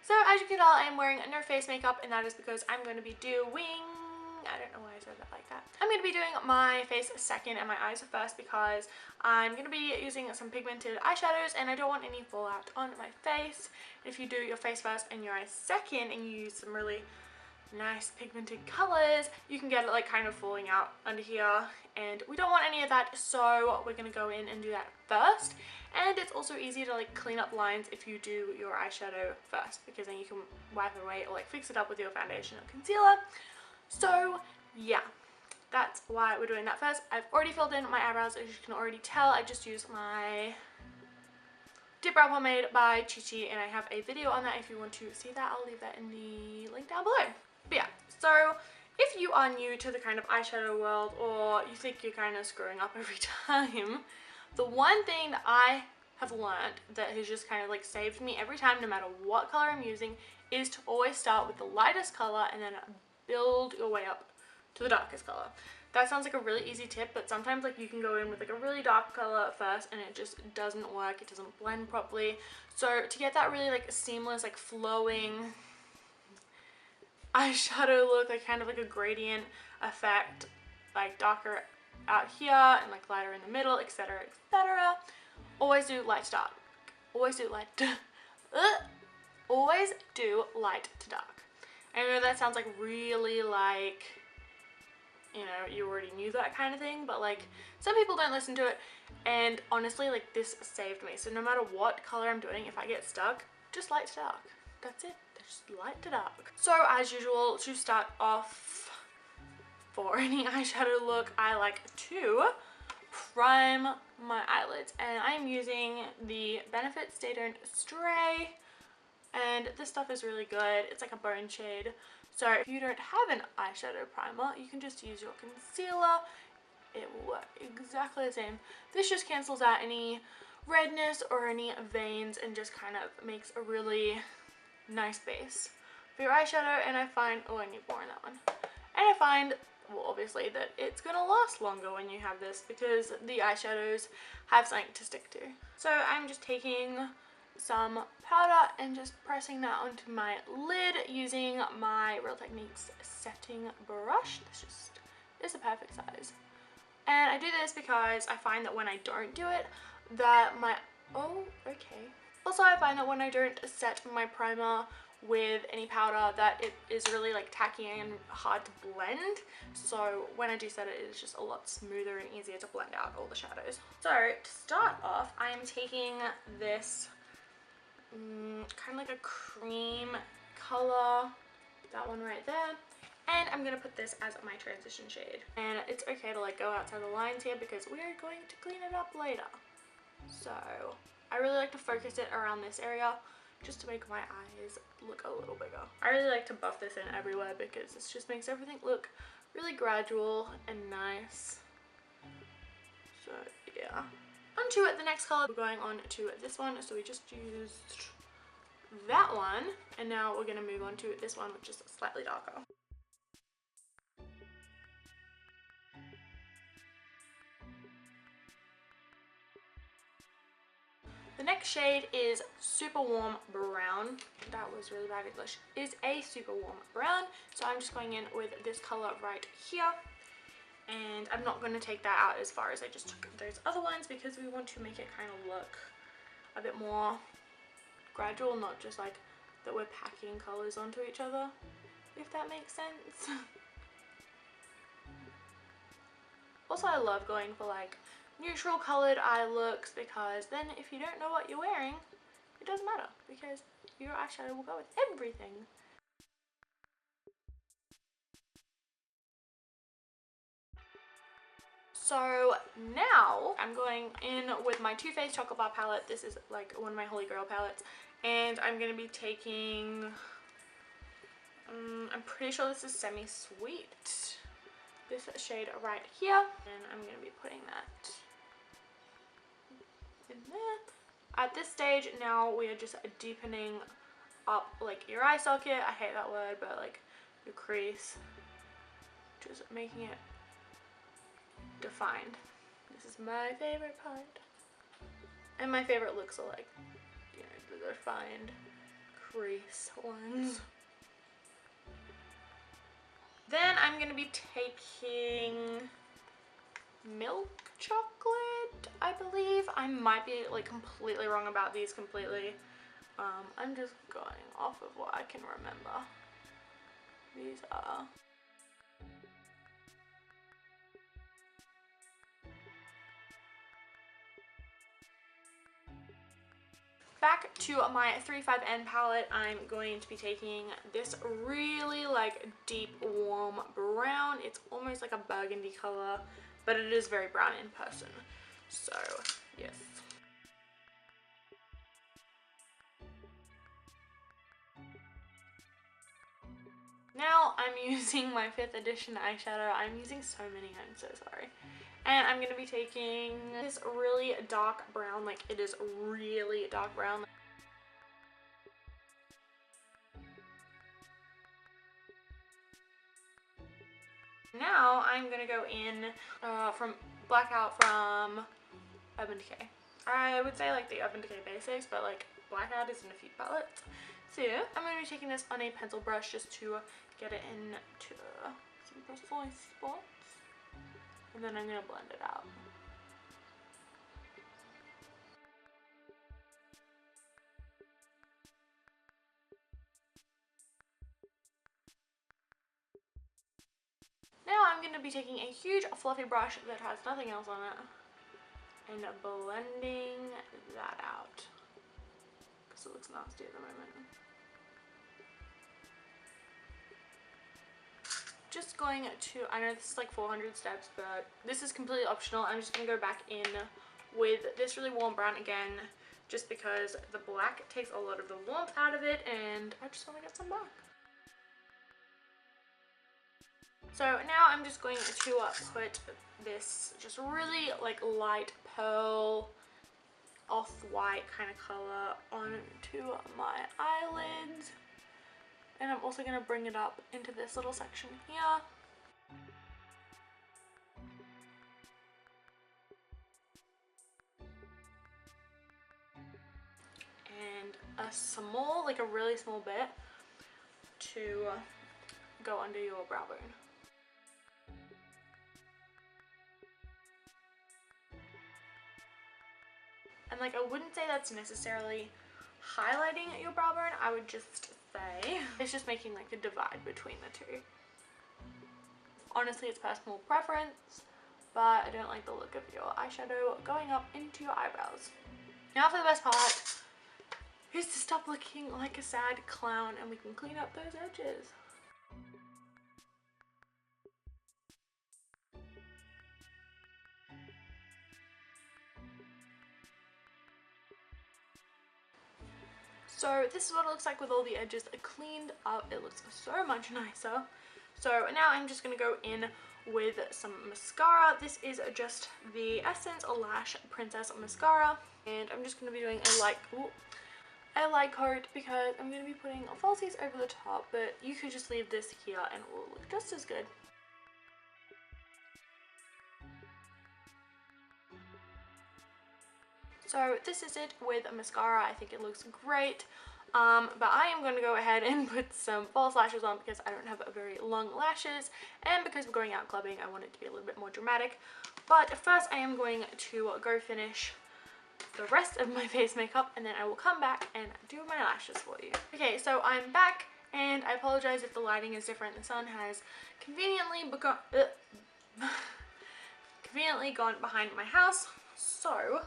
So as you can tell, I'm wearing no face makeup, and that is because I'm going to be doing, I don't know why I said that like that. I'm going to be doing my face second and my eyes first because I'm going to be using some pigmented eyeshadows and I don't want any fallout on my face. If you do your face first and your eyes second and you use some really nice pigmented colors, you can get it like kind of falling out under here, and we don't want any of that, so we're going to go in and do that first. And it's also easy to like clean up lines if you do your eyeshadow first, because then you can wipe it away or like fix it up with your foundation or concealer. So yeah, that's why we're doing that first. I've already filled in my eyebrows, as you can already tell. I just used my Dip Brow Pomade by Chi Chi, and I have a video on that if you want to see that. I'll leave that in the link down below. But yeah, so if you are new to the kind of eyeshadow world, or you think you're kind of screwing up every time, the one thing that I have learned that has just kind of like saved me every time, no matter what color I'm using, is to always start with the lightest color and then build your way up to the darkest color. That sounds like a really easy tip, but sometimes like you can go in with like a really dark color first and it just doesn't work, it doesn't blend properly. So to get that really like seamless, like flowing eyeshadow look, like kind of like a gradient effect, like darker out here and like lighter in the middle, etc, etc, always do light to dark. Always do light to always do light to dark. I know that sounds like really like, you know, you already knew that kind of thing, but like some people don't listen to it, and honestly like this saved me. So no matter what color I'm doing, if I get stuck, just light to dark. That's it, just light to dark. So as usual, to start off for any eyeshadow look, I like to prime my eyelids, and I'm using the Benefit Stay Don't Stray, and this stuff is really good. It's like a bone shade. So if you don't have an eyeshadow primer, you can just use your concealer. It will work exactly the same. This just cancels out any redness or any veins and just kind of makes a really nice base for your eyeshadow. And I find, oh, I need more in that one. And I find, well, obviously that it's gonna last longer when you have this because the eyeshadows have something to stick to. So I'm just taking some powder and just pressing that onto my lid using my Real Techniques setting brush. This just is the perfect size. And I do this because I find that when I don't do it, that my, oh, okay. Also, I find that when I don't set my primer with any powder, that it is really like tacky and hard to blend. So when I do set it, it's just a lot smoother and easier to blend out all the shadows. So to start off, I am taking this kind of like a cream color, that one right there, and I'm gonna put this as my transition shade. And it's okay to like go outside the lines here because we are going to clean it up later. So I really like to focus it around this area just to make my eyes look a little bigger. I really like to buff this in everywhere because this just makes everything look really gradual and nice. So yeah. On to the next color, we're going on to this one, so we just used that one, and now we're going to move on to this one, which is slightly darker. The next shade is Super Warm Brown. That was really bad English. Is a super warm brown, so I'm just going in with this color right here. And I'm not going to take that out as far as I just took those other ones because we want to make it kind of look a bit more gradual, not just like that we're packing colors onto each other, if that makes sense. Also, I love going for like neutral colored eye looks because then if you don't know what you're wearing, it doesn't matter because your eyeshadow will go with everything. So now I'm going in with my Too Faced Chocolate Bar palette. This is like one of my Holy Grail palettes. And I'm going to be taking, I'm pretty sure this is Semi-Sweet. This shade right here. And I'm going to be putting that in there. At this stage now we are just deepening up like your eye socket. I hate that word, but like your crease. Just making it defined. This is my favorite part. And my favorite looks are like, you know, the defined crease ones. Then I'm going to be taking milk chocolate, I believe. I might be like completely wrong about these completely. I'm just going off of what I can remember. These are... Back to my 35N palette, I'm going to be taking this really like deep warm brown. It's almost like a burgundy color, but it is very brown in person. So yes. Now I'm using my 5th edition eyeshadow. I'm using so many, I'm so sorry. And I'm going to be taking this really dark brown, like it is really dark brown. Now I'm going to go in from Blackout from Urban Decay. I would say like the Urban Decay basics, but like Blackout is in a few palettes. So yeah, I'm going to be taking this on a pencil brush just to get it into some precise spots. And then I'm going to blend it out. Now I'm going to be taking a huge fluffy brush that has nothing else on it and blending that out because it looks nasty at the moment. Just going to, I know this is like 400 steps, but this is completely optional. I'm just going to go back in with this really warm brown again, just because the black takes a lot of the warmth out of it and I just want to get some back. So now I'm just going to put this just really like light pearl off-white kind of color onto my eyelids. And I'm also going to bring it up into this little section here. And a small, like a really small bit to go under your brow bone. And like I wouldn't say that's necessarily highlighting your brow bone, I would just say it's just making like a divide between the two. Honestly, it's personal preference, but I don't like the look of your eyeshadow going up into your eyebrows. Now for the best part is to stop looking like a sad clown and we can clean up those edges. So this is what it looks like with all the edges cleaned up. It looks so much nicer. So now I'm just going to go in with some mascara. This is just the Essence Lash Princess Mascara. And I'm just going to be doing a light coat because I'm going to be putting falsies over the top. But you could just leave this here and it will look just as good. So this is it with a mascara. I think it looks great. But I am going to go ahead and put some false lashes on because I don't have very long lashes. And because we're going out clubbing, I want it to be a little bit more dramatic. But first I am going to go finish the rest of my face makeup and then I will come back and do my lashes for you. Okay, so I'm back and I apologize if the lighting is different. The sun has conveniently gone behind my house. So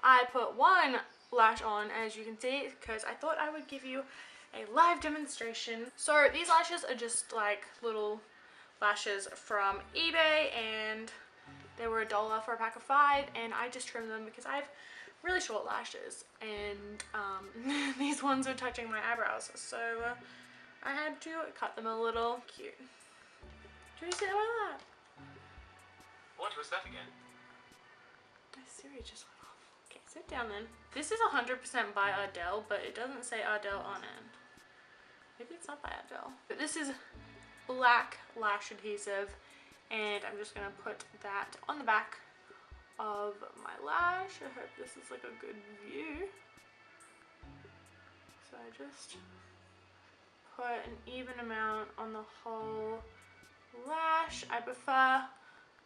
I put one lash on, as you can see, because I thought I would give you a live demonstration. So these lashes are just like little lashes from eBay and they were $1 for a pack of 5 and I just trimmed them because I have really short lashes and these ones are touching my eyebrows, so I had to cut them a little. Cute. Do you see that? What was that again? My Siri just went off. Okay, sit down then. This is 100% by Ardell, but it doesn't say Ardell on it. Maybe it's not by Ardell. But this is black lash adhesive, and I'm just gonna put that on the back of my lash. I hope this is like a good view. So I just put an even amount on the whole lash. I prefer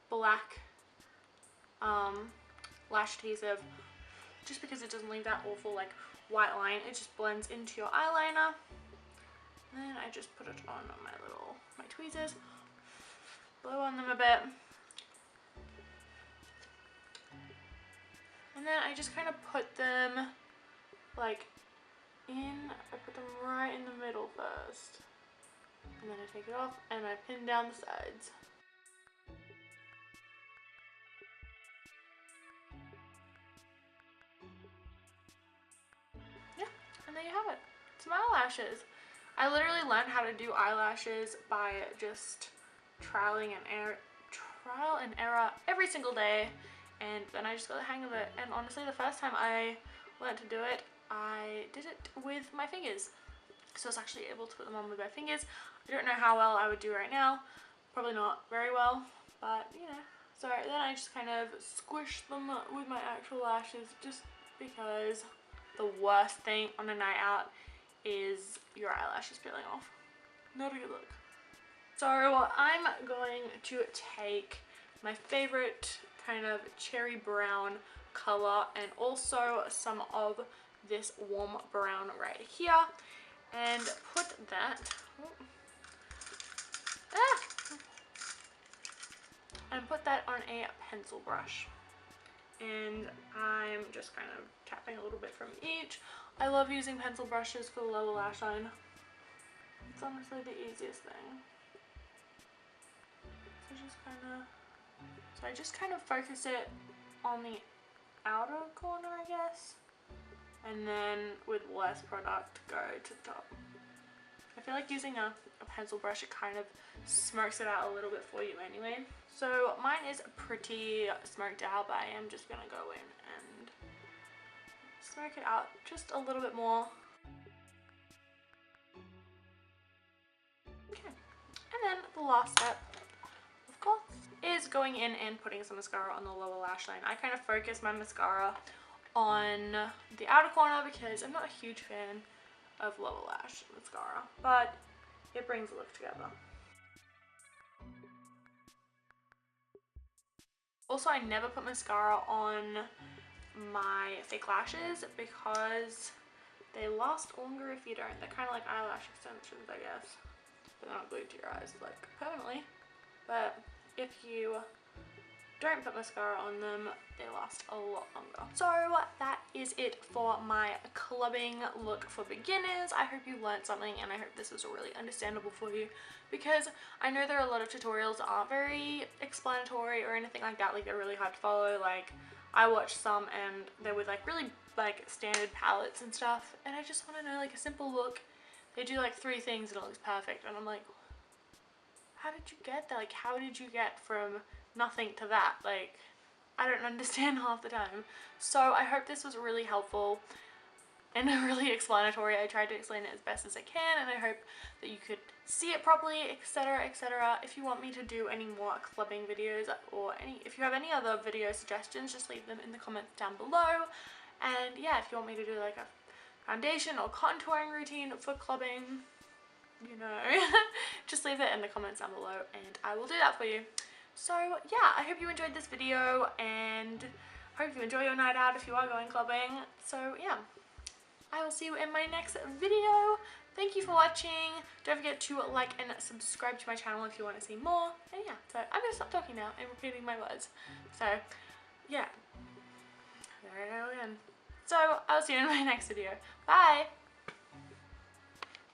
black lash adhesive just because it doesn't leave that awful like white line. It just blends into your eyeliner. And then I just put it on my tweezers, blow on them a bit, and then I just kind of put them like I put them right in the middle first, and then I take it off and I pin down the sides. Yeah, and there you have it. Some eyelashes. I literally learned how to do eyelashes by just trial and error every single day, and then I just got the hang of it. And honestly, the first time I learned to do it, I did it with my fingers. So I was actually able to put them on with my fingers. I don't know how well I would do right now. Probably not very well, but you know. So then I just kind of squished them with my actual lashes, just because the worst thing on a night out is your eyelashes peeling off. Not a good look. So I'm going to take my favorite kind of cherry brown color and also some of this warm brown right here and put that on a pencil brush. And I'm just kind of tapping a little bit from each. I love using pencil brushes for the lower lash line. It's honestly the easiest thing. So I just kind of focus it on the outer corner, I guess, and then with less product go to the top. I feel like using a pencil brush, it kind of smokes it out a little bit for you anyway. So mine is pretty smoked out, but I am just gonna go in and smoke it out just a little bit more. Okay, and then the last step, of course, is going in and putting some mascara on the lower lash line. I kind of focus my mascara on the outer corner because I'm not a huge fan of lower lash mascara, but it brings the look together. Also, I never put mascara on my fake lashes because they last longer if you don't. They're kind of like eyelash extensions, I guess, but they're not glued to your eyes like permanently. But if you don't put mascara on them, they last a lot longer. So that is it for my clubbing look for beginners. I hope you learned something, and I hope this was really understandable for you, because I know there are a lot of tutorials that aren't very explanatory or anything like that. Like, they're really hard to follow. Like, I watched some and they're with like really like standard palettes and stuff, and I just want to know like a simple look. They do like 3 things and it looks perfect, and I'm like, how did you get that? Like, how did you get from nothing to that? Like, I don't understand half the time. So I hope this was really helpful and really explanatory. I tried to explain it as best as I can, and I hope that you could see it properly, etc, etc. If you want me to do any more clubbing videos, or if you have any other video suggestions, just leave them in the comments down below. And yeah, if you want me to do like a foundation or contouring routine for clubbing, you know, just leave it in the comments down below and I will do that for you. So yeah, I hope you enjoyed this video, and hope you enjoy your night out if you are going clubbing. So yeah, I will see you in my next video. Thank you for watching. Don't forget to like and subscribe to my channel if you want to see more. And yeah, so I'm gonna stop talking now and repeating my words. So yeah, there I go again. So I'll see you in my next video. Bye!